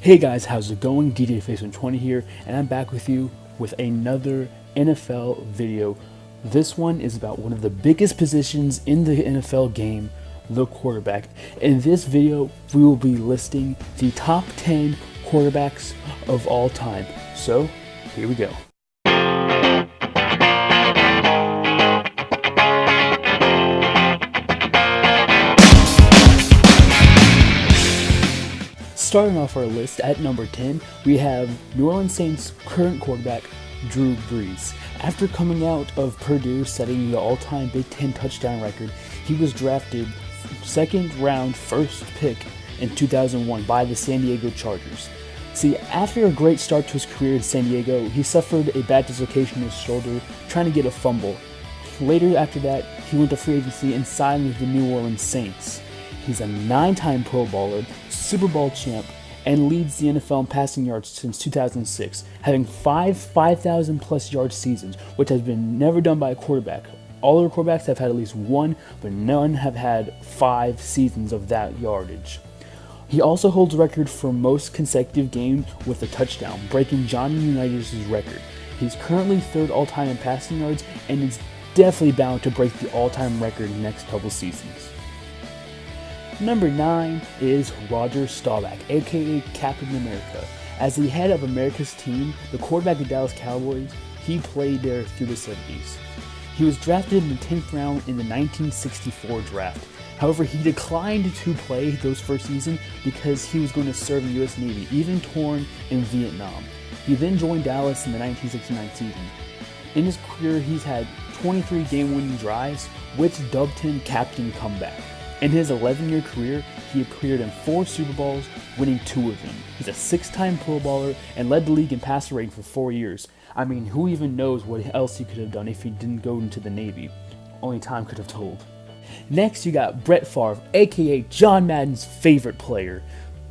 Hey guys, how's it going? DJ Face120 here, and I'm back with you with another NFL video. This one is about one of the biggest positions in the NFL game, the quarterback. In this video, we will be listing the top 10 quarterbacks of all time. So, here we go. Starting off our list at number 10, we have New Orleans Saints current quarterback, Drew Brees. After coming out of Purdue setting the all-time Big Ten touchdown record, he was drafted second round first pick in 2001 by the San Diego Chargers. See, after a great start to his career in San Diego, he suffered a bad dislocation in his shoulder trying to get a fumble. Later after that, he went to free agency and signed with the New Orleans Saints. He's a 9-time Pro Bowler, Super Bowl champ, and leads the NFL in passing yards since 2006, having 5,000 plus yard seasons, which has been never done by a quarterback. All other quarterbacks have had at least one, but none have had 5 seasons of that yardage. He also holds the record for most consecutive games with a touchdown, breaking Johnny Unitas' record. He's currently third all-time in passing yards, and is definitely bound to break the all-time record in the next couple seasons. Number 9 is Roger Staubach, aka Captain America. As the head of America's team, the quarterback of the Dallas Cowboys, he played there through the 70s. He was drafted in the 10th round in the 1964 draft. However, he declined to play those first season because he was going to serve in the U.S. Navy, even torn in Vietnam. He then joined Dallas in the 1969 season. In his career, he's had 23 game-winning drives, which dubbed him Captain Comeback. In his 11-year career, he appeared in 4 Super Bowls, winning 2 of them. He's a 6-time Pro Bowler and led the league in passer rating for 4 years. I mean, who even knows what else he could have done if he didn't go into the Navy? Only time could have told. Next, you got Brett Favre, aka John Madden's favorite player.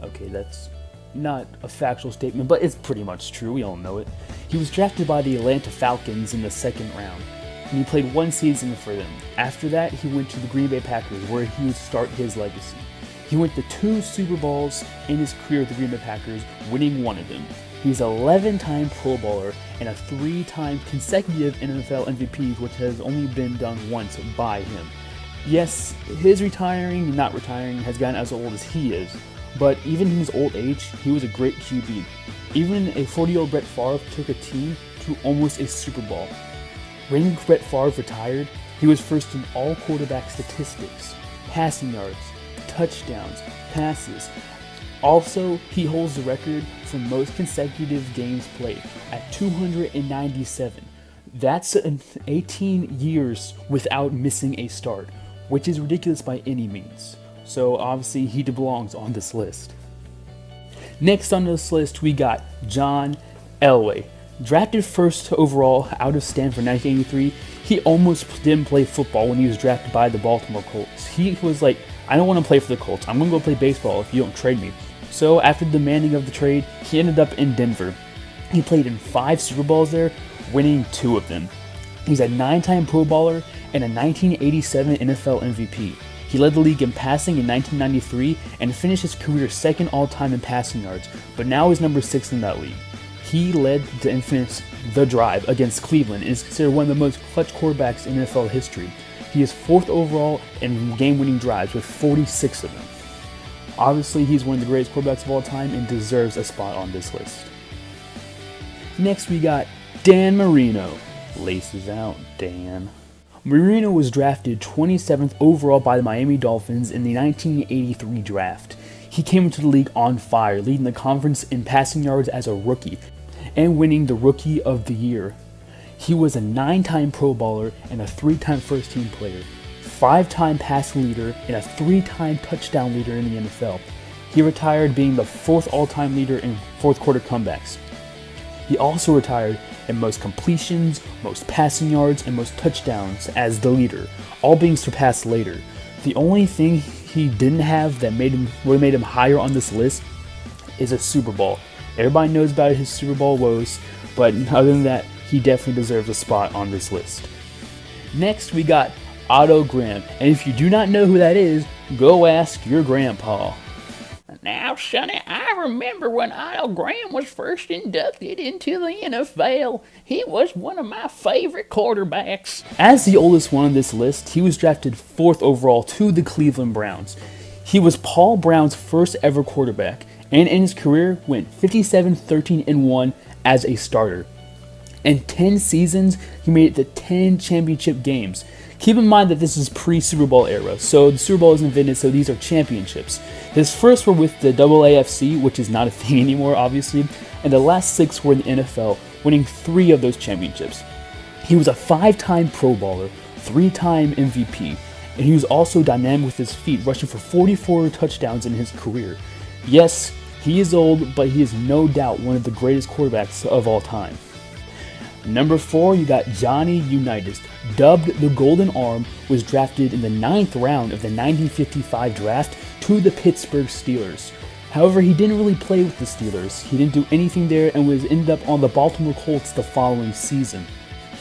Okay, that's not a factual statement, but it's pretty much true. We all know it. He was drafted by the Atlanta Falcons in the 2nd round. And he played 1 season for them. After that, he went to the Green Bay Packers, where he would start his legacy. He went to 2 Super Bowls in his career with the Green Bay Packers, winning 1 of them. He's an 11-time Pro Bowler and a 3-time consecutive NFL MVP, which has only been done once by him. Yes, his not retiring, has gotten as old as he is, but even in his old age, he was a great QB. Even a 40-year-old Brett Favre took a team to almost a Super Bowl. When Brett Favre retired, he was first in all quarterback statistics, passing yards, touchdowns, passes. Also, he holds the record for most consecutive games played at 297. That's 18 years without missing a start, which is ridiculous by any means. So obviously he belongs on this list. Next on this list, we got John Elway. Drafted first overall out of Stanford in 1983, he almost didn't play football when he was drafted by the Baltimore Colts. He was like, I don't want to play for the Colts. I'm going to go play baseball if you don't trade me. So after demanding of the trade, he ended up in Denver. He played in 5 Super Bowls there, winning 2 of them. He's a 9-time Pro Bowler and a 1987 NFL MVP. He led the league in passing in 1993 and finished his career 2nd all-time in passing yards, but now he's number 6 in that league. He led the infamous The Drive against Cleveland and is considered one of the most clutch quarterbacks in NFL history. He is 4th overall in game-winning drives with 46 of them. Obviously, he's one of the greatest quarterbacks of all time and deserves a spot on this list. Next, we got Dan Marino. Laces out, Dan. Marino was drafted 27th overall by the Miami Dolphins in the 1983 draft. He came into the league on fire, leading the conference in passing yards as a rookie and winning the Rookie of the Year. He was a 9-time Pro Bowler and a 3-time first-team player, 5-time passing leader, and a 3-time touchdown leader in the NFL. He retired being the 4th all-time leader in 4th quarter comebacks. He also retired in most completions, most passing yards, and most touchdowns as the leader, all being surpassed later. The only thing he didn't have that made him higher on this list is a Super Bowl. Everybody knows about his Super Bowl woes, but other than that, he definitely deserves a spot on this list. Next, we got Otto Graham, and if you do not know who that is, go ask your grandpa. Now, Sonny, I remember when Otto Graham was first inducted into the NFL. He was one of my favorite quarterbacks. As the oldest one on this list, he was drafted 4th overall to the Cleveland Browns. He was Paul Brown's first ever quarterback, and in his career went 57-13-1 as a starter. In 10 seasons, he made it to 10 championship games. Keep in mind that this is pre-Super Bowl era, so the Super Bowl is invented, so these are championships. His first were with the AAFC, which is not a thing anymore, obviously, and the last 6 were in the NFL, winning 3 of those championships. He was a 5-time Pro Bowler, 3-time MVP, and he was also dynamic with his feet, rushing for 44 touchdowns in his career. Yes, he is old, but he is no doubt one of the greatest quarterbacks of all time. Number 4, you got Johnny Unitas, dubbed the Golden Arm, was drafted in the 9th round of the 1955 draft to the Pittsburgh Steelers. However, he didn't really play with the Steelers. He didn't do anything there and ended up on the Baltimore Colts the following season.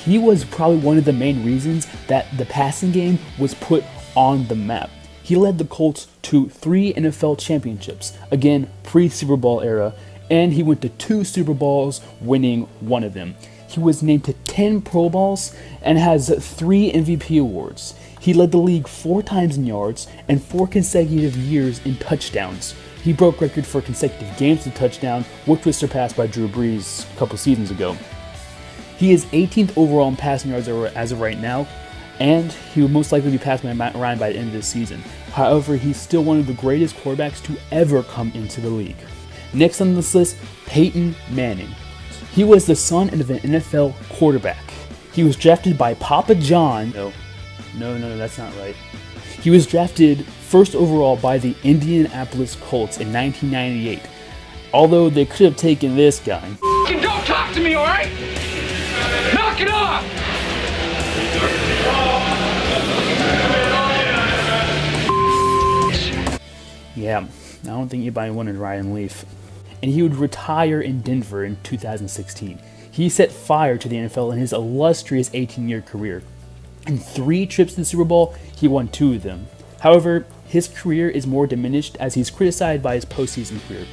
He was probably one of the main reasons that the passing game was put on the map. He led the Colts to 3 NFL championships, again pre-Super Bowl era, and he went to 2 Super Bowls, winning 1 of them. He was named to 10 Pro Bowls and has 3 MVP awards. He led the league 4 times in yards and 4 consecutive years in touchdowns. He broke record for consecutive games to touchdown, which was surpassed by Drew Brees a couple seasons ago. He is 18th overall in passing yards as of right now, and he will most likely be passed by Matt Ryan by the end of this season. However, he's still one of the greatest quarterbacks to ever come into the league. Next on this list, Peyton Manning. He was the son of an NFL quarterback. He was drafted by Papa John. No, that's not right. He was drafted 1st overall by the Indianapolis Colts in 1998. Although they could have taken this guy. Don't talk to me, alright? Knock it off! Yeah, I don't think anybody wanted Ryan Leaf. And he would retire in Denver in 2016. He set fire to the NFL in his illustrious 18-year career. In 3 trips to the Super Bowl, he won 2 of them. However, his career is more diminished as he's criticized by his postseason career.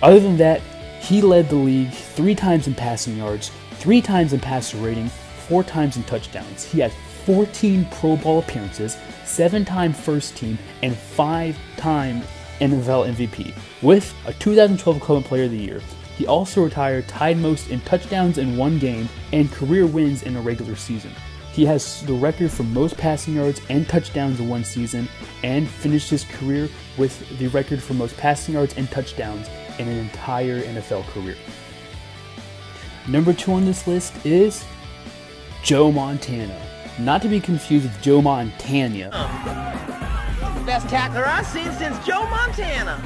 Other than that, he led the league 3 times in passing yards, 3 times in passer rating, 4 times in touchdowns. He had 14 Pro Bowl appearances, 7-time first team, and 5-time NFL MVP, with a 2012 Cleveland Player of the Year. He also retired tied most in touchdowns in one game and career wins in a regular season. He has the record for most passing yards and touchdowns in one season, and finished his career with the record for most passing yards and touchdowns in an entire NFL career. Number 2 on this list is Joe Montana. Not to be confused with Joe Montana. Best tackler I've seen since Joe Montana.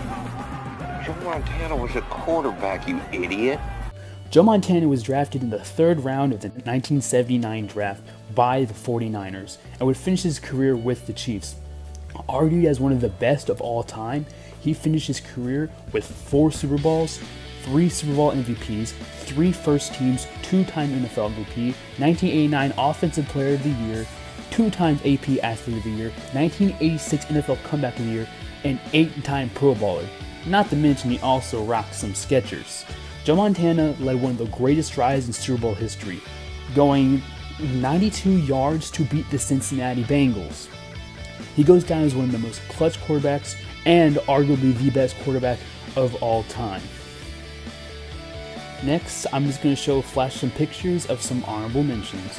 Joe Montana was a quarterback, you idiot. Joe Montana was drafted in the 3rd round of the 1979 draft by the 49ers and would finish his career with the Chiefs. Argued as one of the best of all time, he finished his career with 4 Super Bowls, 3 Super Bowl MVPs, 3 first teams, 2-time NFL MVP, 1989 Offensive Player of the Year, 2 times AP Athlete of the Year, 1986 NFL Comeback of the Year, and 8-time Pro Bowler. Not to mention he also rocked some Skechers. Joe Montana led one of the greatest drives in Super Bowl history, going 92 yards to beat the Cincinnati Bengals. He goes down as one of the most clutch quarterbacks and arguably the best quarterback of all time. Next, I'm just going to flash some pictures of some honorable mentions.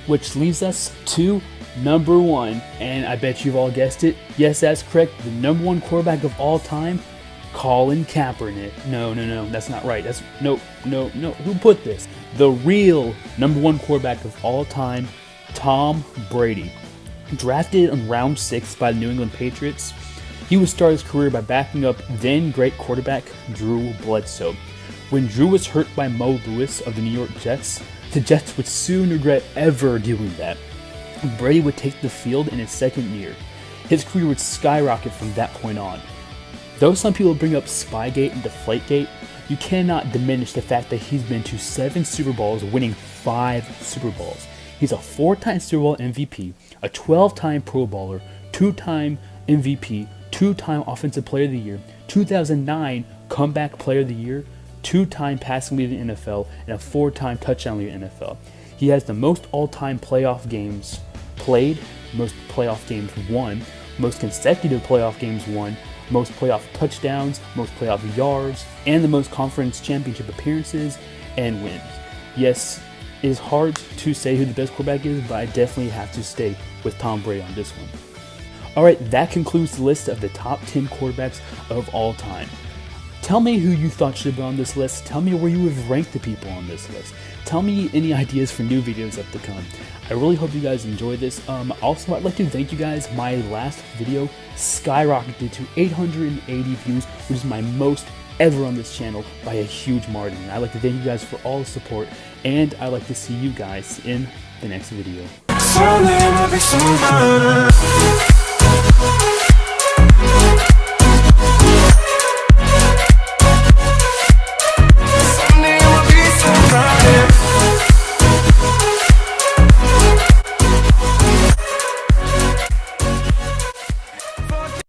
Which leaves us to number 1, and I bet you've all guessed it. Yes, that's correct. The number 1 quarterback of all time, Colin Kaepernick. No, that's not right. No. Who put this? The real number 1 quarterback of all time, Tom Brady. Drafted in round 6 by the New England Patriots, he would start his career by backing up then great quarterback Drew Bledsoe. When Drew was hurt by Mo Lewis of the New York Jets, the Jets would soon regret ever doing that. Brady would take the field in his second year. His career would skyrocket from that point on. Though some people bring up Spygate and Deflategate, you cannot diminish the fact that he's been to 7 Super Bowls, winning 5 Super Bowls. He's a 4-time Super Bowl MVP, a 12-time Pro Bowler, 2-time MVP, 2-time Offensive Player of the Year, 2009 Comeback Player of the Year, 2-time passing leader in the NFL, and a 4-time touchdown leader in the NFL. He has the most all-time playoff games played, most playoff games won, most consecutive playoff games won, most playoff touchdowns, most playoff yards, and the most conference championship appearances and wins. Yes, it is hard to say who the best quarterback is, but I definitely have to stay with Tom Brady on this one. Alright, that concludes the list of the top 10 quarterbacks of all time. Tell me who you thought should have been on this list. Tell me where you would rank the people on this list. Tell me any ideas for new videos up to come. I really hope you guys enjoyed this. Also, I'd like to thank you guys. My last video skyrocketed to 880 views, which is my most ever on this channel by a huge margin. I'd like to thank you guys for all the support, and I'd like to see you guys in the next video.